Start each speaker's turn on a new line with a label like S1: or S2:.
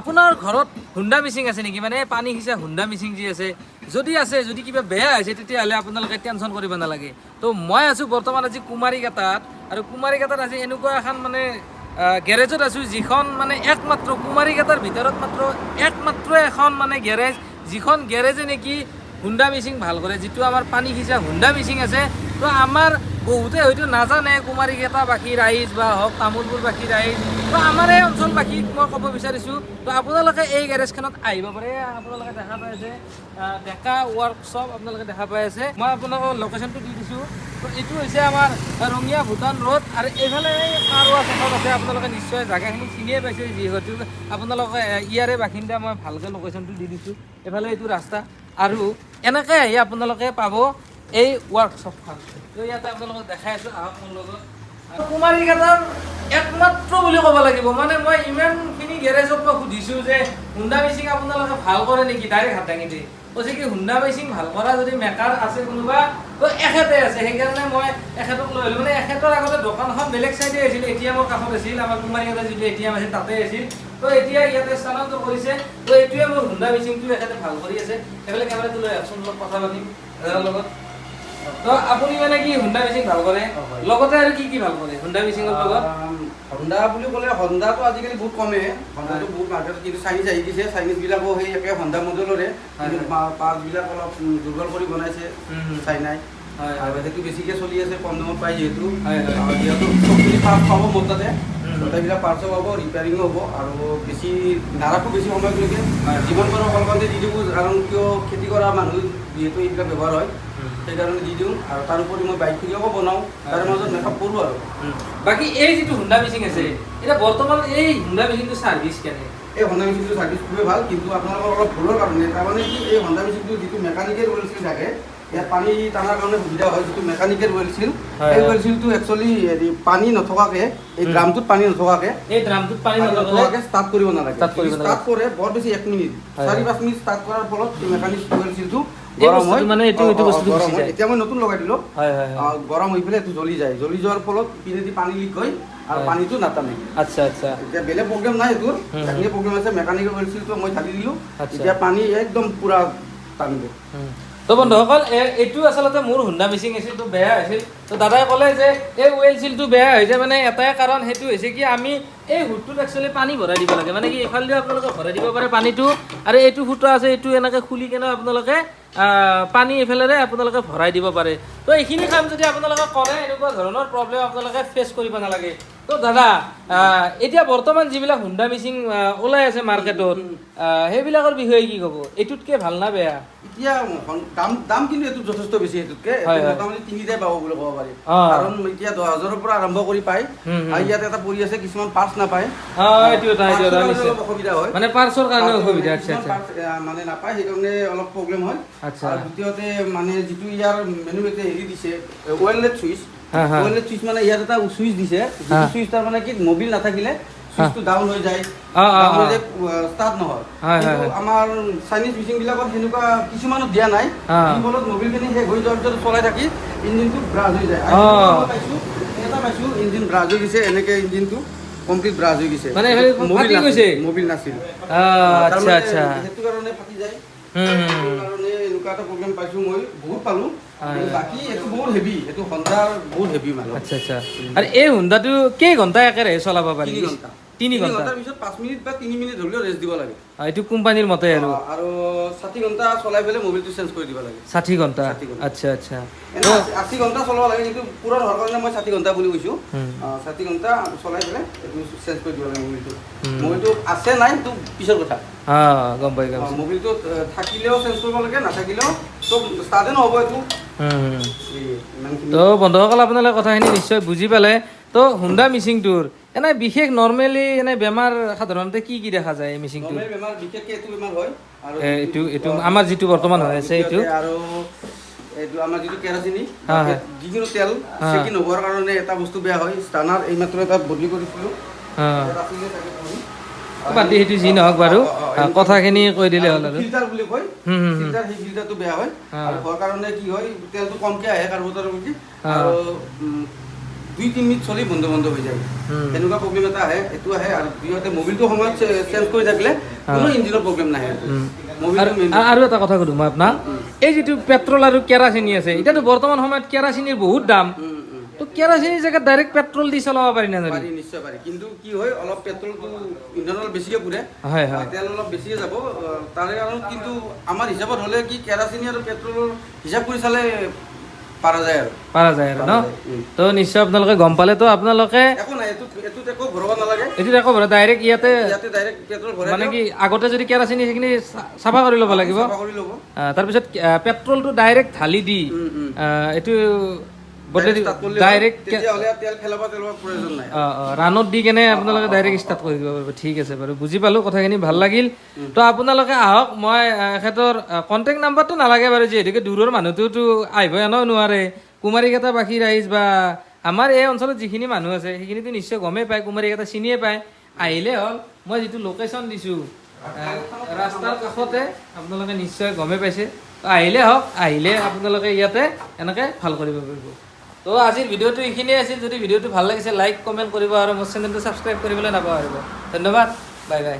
S1: আপোনাৰ ঘৰত হুণ্ডা মিচিং আছে নেকি মানে পানী সিঁচা হুণ্ডা মিচিং যি আছে যদি কিবা বেয়া হৈছে তেতিয়াহ'লে আপোনালোকে টেনশ্যন কৰিব নালাগে তো মই আছোঁ বৰ্তমান আজি কুমাৰীঘাটাত আৰু কুমাৰীঘাটাত আজি এনেকুৱা এখন মানে গেৰেজত আছোঁ যিখন মানে একমাত্ৰ কুমাৰীঘাটাৰ ভিতৰত একমাত্ৰ এখন মানে গেৰেজ যিখন গেৰেজে নেকি হুণ্ডা মিচিং ভাল কৰে যিটো আমাৰ পানী সিঁচা হুণ্ডা মিচিং আছে তো আমাৰ বহুতে হয়তো নাজানে কুমাৰীঘাটাবাসী ৰাইজ বা হওক তামোলপুৰবাসী ৰাইজ তো আমাৰ এই অঞ্চলবাসীক মই ক'ব বিচাৰিছোঁ তো আপোনালোকে এই গেৰেজখনত আহিব পাৰে আপোনালোকে দেখা পাই আছে ডেকা ৱৰ্কশ্বপ আপোনালোকে দেখা পাই আছে মই আপোনালোকক লোকেশ্যনটো দি দিছোঁ তো এইটো হৈছে আমাৰ ৰঙিয়া ভূটান ৰোড আৰু এইফালে কাৰ ৱাছ এখন আছে আপোনালোকে নিশ্চয় জেগাখিনি চিনিয়ে পাইছে যিহেতু আপোনালোকে ইয়াৰে বাসিন্দা মই ভালকৈ লোকেশ্যনটো দি দিছোঁ এইফালে এইটো ৰাস্তা আৰু এনেকৈ আহি আপোনালোকে পাব এই ৱৰ্কশ্বপখন তো ইয়াতে আপোনালোকক দেখাই আছোঁ আহক মোৰ লগত কুমাৰীঘাটাৰ একমাত্ৰ বুলি ক'ব লাগিব মানে মই ইমানখিনি গেৰেজত মই সুধিছোঁ যে হুণ্ডা মিচিং আপোনালোকে ভাল কৰে নেকি ডাইৰেক্ট হাত দাঙি দিয়ে কৈছে কি হুণ্ডা মিচিং ভাল কৰা যদি মেকাৰ আছে কোনোবা তো এখেতে আছে সেইকাৰণে মই এখেতক লৈ আহিলোঁ মানে এখেতৰ আগতে দোকানখন বেলেগ চাইডে আছিল এটিএমৰ কাষত আছিল আমাৰ কুমাৰীঘাটাৰ যিটো এটিএম আছিল তাতে আছিল তো এতিয়া ইয়াতে স্থানান্তৰ কৰিছে তো এইটোৱে মোৰ হুণ্ডা মিচিংটো এখেতে ভাল কৰি আছে সেইফালে কেমেৰাটো লৈ আহকচোন অলপ কথা পাতিম দাদাৰ লগত তো আপুনি মানে কি হুণ্ডা মিচিং ভাল কৰে লগতে আৰু কি ভাল কৰে হুণ্ডা মিচিঙৰ লগত
S2: হণ্ডা বুলি ক'লে হণ্ডাটো আজিকালি বহুত কমে হণ্ডাটো বহুত মাৰ্কেটত কিন্তু চাইনিজ আহি গৈছে চাইনিজবিলাকো সেই একে হণ্ডা মডেলৰে পাৰ্টবিলাক অলপ দুৰ্বল কৰি বনাইছে চাইনাই আৰু সেইটো বেছিকৈ চলি আছে কম দামত পায় যিহেতু যিহেতু চবখিনি পাৰ্ট পাব মোৰ তাতে গোটেইবিলাক পাৰ্টছো পাব ৰিপেয়াৰিঙো হ'ব আৰু বেছি নাৰাখোঁ বেছি সময়লৈকে যিমান পাৰোঁ অকলকণতে দি দিওঁ কাৰণ কিয় খেতি কৰা মানুহ যিহেতু এইবিলাক ব্যৱহাৰ হয় সেইকাৰণে দি দিওঁ আৰু তাৰোপৰি মই বাইক খুলিও বনাওঁ তাৰে মাজত মেকআপ কৰোঁ আৰু
S1: বাকী এই যিটো হুণ্ডা মিচিং আছে এতিয়া বৰ্তমান এই হুণ্ডা মিচিংটো ছাৰ্ভিচ কেনে
S2: এই হণ্ডা মেচিনটো ছাৰ্ভিচ খুবেই ভাল কিন্তু আপোনালোকৰ অলপ ভুলৰ কাৰণে তাৰমানে কি এই হণ্ডা মেচিনটো যিটো মেকানিকেল ৱেল চিল থাকে ইয়াত পানী টানাৰ কাৰণে সুবিধা হয় যিটো মেকানিকেল ৱেল চিল সেই ৱেল চিলটো একচুৱেলি হেৰি পানী নথকাকৈ এই ড্ৰামটোত পানী নথকাকৈ ষ্টাৰ্ট কৰিব নালাগে ষ্টাৰ্ট কৰে বৰ বেছি 1 মিনিট 4-5 মিনিট ষ্টাৰ্ট কৰাৰ ফলত এই মেকানিক ৱেল চিলটো গৰম হয় মানে এইটো বস্তু গৰম হয় এতিয়া মই নতুন লগাই দিলোঁ গৰম হৈ পেলাই এইটো জ্বলি যায় জ্বলি যোৱাৰ ফলত পিনেদি পানী লিক হয় আৰু পানীটো নাটানে আচ্ছা এতিয়া বেলেগ প্ৰব্লেম নাই এইটোৰ যিখিনি প্ৰব্লেম আছে মেকানিকেল ৱেল চিলটো মই ঢালি দিলোঁ এতিয়া পানী একদম পূৰা টানিব
S1: তো বন্ধুসকল এইটো আচলতে মোৰ হুণ্ডা মিচিং এচিলটো বেয়া হৈছিল তো দাদাই ক'লে যে এই ৱেল চিলটো বেয়া হৈছে মানে এটাই কাৰণ সেইটো হৈছে কি আমি এই হুডটোত একচুৱেলি পানী ভৰাই দিব লাগে মানে কি এইফালেদি আপোনালোকে ভৰাই দিব পাৰে পানীটো আৰু এইটো ফুটা আছে এইটো এনেকৈ খুলি কেনে আপোনালোকে পানী এইফালেৰে আপোনালোকে ভৰাই দিব পাৰে তো এইখিনি কাম যদি আপোনালোকে কৰে এনেকুৱা ধৰণৰ প্ৰব্লেম আপোনালোকে ফেচ কৰিব নালাগে তো দাদা এতিয়া বৰ্তমান যিবিলাক হুণ্ডা মিচিং ওলাই আছে মাৰ্কেটত সেইবিলাকৰ বিষয়ে কি ক'ব এইটোতকৈ ভাল না বেয়া
S2: এতিয়া দাম কিন্তু এইটো যথেষ্ট বেছি সেইটোতকৈ মোটামুটি 3টাই পাব বুলি ক'ব পাৰি কাৰণ এতিয়া 10,000ৰ পৰা আৰম্ভ কৰি পায় আৰু ইয়াত এটা পৰি আছে কিছুমান পাৰ্টছ নাপায় অসুবিধা হয় মানে পাৰ্টছৰ কাৰণে অসুবিধা মানে নাপায় সেইকাৰণে অলপ প্ৰব্লেম হয় আৰু দ্বিতীয়তে মানে যিটো ইয়াৰ মেনুৱেতে হেৰি দিছে ৱায়াৰলেছ ছুইচ ৱায়াৰলেছ ছুইচ মানে ইয়াত এটা ছুইচ দিছে যিটো ছুইচ তাৰ মানে কি মবিল নাথাকিলে ছুইচটো ডাউন হৈ যায় ষ্টাৰ্ট নহয় কিন্তু আমাৰ চাইনিজ মিচিংবিলাকত সেনেকুৱা কিছুমানত দিয়া নাই ফলত মবিলখিনি শেষ হৈ যোৱাৰ পিছত চলাই থাকি ইঞ্জিনটো ব্ৰাছ হৈ যায় এটা পাইছোঁ ইঞ্জিন ব্ৰাছ হৈ গৈছে এনেকৈ ইঞ্জিনটো কমপ্লিট ব্ৰাছ হৈ গৈছে
S1: মানে
S2: মবিল নাছিল সেইটো কাৰণে ফাটি যায় কাৰণে এনেকুৱা এটা প্ৰব্লেম পাইছোঁ মই বহুত পালোঁ বাকী এইটো বহুত হেভি এইটো হণ্ডাৰ বহুত হেভি মানে
S1: আচ্ছা আৰু এই হুণ্ডাটো কেই ঘণ্টা একেৰাহে চলাব পাৰি
S2: 3 ঘণ্টাৰ পিছত 5 মিনিট বা 3 মিনিট হ'লেও ৰেষ্ট দিব লাগে
S1: এইটো কোম্পানীৰ মতে আৰু
S2: 60 ঘণ্টা চলাই পেলাই মোবিলটো চেঞ্জ কৰি দিব লাগে
S1: 60 ঘণ্টা আচ্ছা
S2: 80 ঘণ্টা চলাব লাগে কিন্তু পুৰা হোৱাৰ কাৰণে মই 60 ঘণ্টা বুলি কৈছোঁ 60 ঘণ্টা চলাই পেলাই এইটো চেঞ্জ কৰি দিব লাগে মোবিলটো আছে নাই সেইটো পিছৰ কথা
S1: গম পাই
S2: মোবিলটো থাকিলেও চেঞ্জ কৰিব লাগে নাথাকিলেও চব ষ্টাৰ্টে নহ'ব এইটো
S1: তো বন্ধুসকল আপোনালোকে কথাখিনি নিশ্চয় বুজি পালে তো হুণ্ডা মিচিংটোৰ এনে বিশেষ নৰ্মেলি এনে বেমাৰ সাধাৰণতে কি দেখা যায় মিচিংটো
S2: বেমাৰ বিশেষকৈ এইটো বেমাৰ হয় আৰু
S1: এইটো আমাৰ যিটো বৰ্তমান হৈ আছে এইটো
S2: আৰু এইটো আমাৰ যিটো কেৰাচিনি যিকোনো তেল চেকি নোহোৱাৰ কাৰণে এটা বস্তু বেয়া হয় ষ্টাৰ্নাৰ এইমাত্ৰ এটা বদলি কৰিছিলোঁ
S1: বাদ সেইটো যি নহওক বাৰু কথাখিনি কৈ দিলে হ'ল আৰু
S2: ফিল্টাৰ বুলি কয় ফিল্টাৰ সেই ফিল্টাৰটো বেয়া হয় আৰু হোৱাৰ কাৰণে কি হয় তেলটো কমকৈ আহে কাৰ্বুৰেটৰৰ প্ৰতি আৰু 2-3 মিনিট চলি বন্ধ হৈ যায় এনেকুৱা প্ৰব্লেম এটা আহে এইটো আহে আৰু দুইতে মোবিলটো সময়ত চেঞ্জ কৰি থাকিলে কোনো ইঞ্জিনৰ প্ৰব্লেম নাহে
S1: আৰু এটা কথা সুধো মই আপোনাক এই যিটো পেট্ৰল আৰু কেৰাচিনি আছে এতিয়াতো বৰ্তমান সময়ত কেৰাচিনিৰ বহুত দাম তো কেৰাচিনিৰ জেগাত ডাইৰেক্ট পেট্ৰল দি চলাব পাৰি না
S2: পাৰি নিশ্চয় পাৰি কিন্তু কি হয় অলপ পেট্ৰলটো ইন্ধন অলপ বেছিকৈ পুৰে
S1: হয় হয়
S2: তেল অলপ বেছিকৈ যাব তাৰে কাৰণত কিন্তু আমাৰ হিচাপত হ'লে কি কেৰাচিনি আৰু পেট্ৰলৰ হিচাপ কৰি চালে পাৰা যায় আৰু
S1: ন তো নিশ্চয় আপোনালোকে গম পালে তো আপোনালোকে
S2: একো নাই এইটোত একো ভৰাব নালাগে
S1: এইটোত একো ভৰা ডাইৰেক্ট ইয়াতে
S2: ডাইৰেক্ট পেট্ৰল ভৰাই
S1: মানে কি আগতে যদি কেৰাচিনি সেইখিনি চাফা কৰি ল'ব লাগিব
S2: চাফা কৰি ল'ব
S1: তাৰপিছত পেট্ৰলটো ডাইৰেক্ট ঢালি দি এইটো ডাইৰেক্ট
S2: তেতিয়াহ'লে তেল ফেলাব প্ৰয়োজন নাই
S1: ৰাণত দি কেনে আপোনালোকে ডাইৰেক্ট ষ্টাৰ্ট কৰি দিব পাৰিব ঠিক আছে বাৰু বুজি পালোঁ কথাখিনি ভাল লাগিল তো আপোনালোকে আহক মই এখেতৰ কণ্টেক্ট নাম্বাৰটো নালাগে বাৰু যিহেতুকে দূৰৰ মানুহটোতো আহিব এনেও নোৱাৰে কুমাৰীকেইটা বাকী ৰাইজ বা আমাৰ এই অঞ্চলত যিখিনি মানুহ আছে সেইখিনিতো নিশ্চয় গমেই পায় কুমাৰীকেইটা চিনিয়ে পায় আহিলে হ'ল মই যিটো লোকেশ্যন দিছোঁ ৰাস্তাৰ কাষতে আপোনালোকে নিশ্চয় গমেই পাইছে আহিলে হওক আহিলে আপোনালোকে ইয়াতে এনেকৈ ভাল কৰিব পাৰিব তো আজিৰ ভিডিঅ'টো এইখিনিয়ে আছিল যদি ভিডিঅ'টো ভাল লাগিছে লাইক কমেণ্ট কৰিব আৰু মোৰ চেনেলটো ছাবস্ক্ৰাইব কৰিবলৈ নাপাহৰিব ধন্যবাদ বাই বাই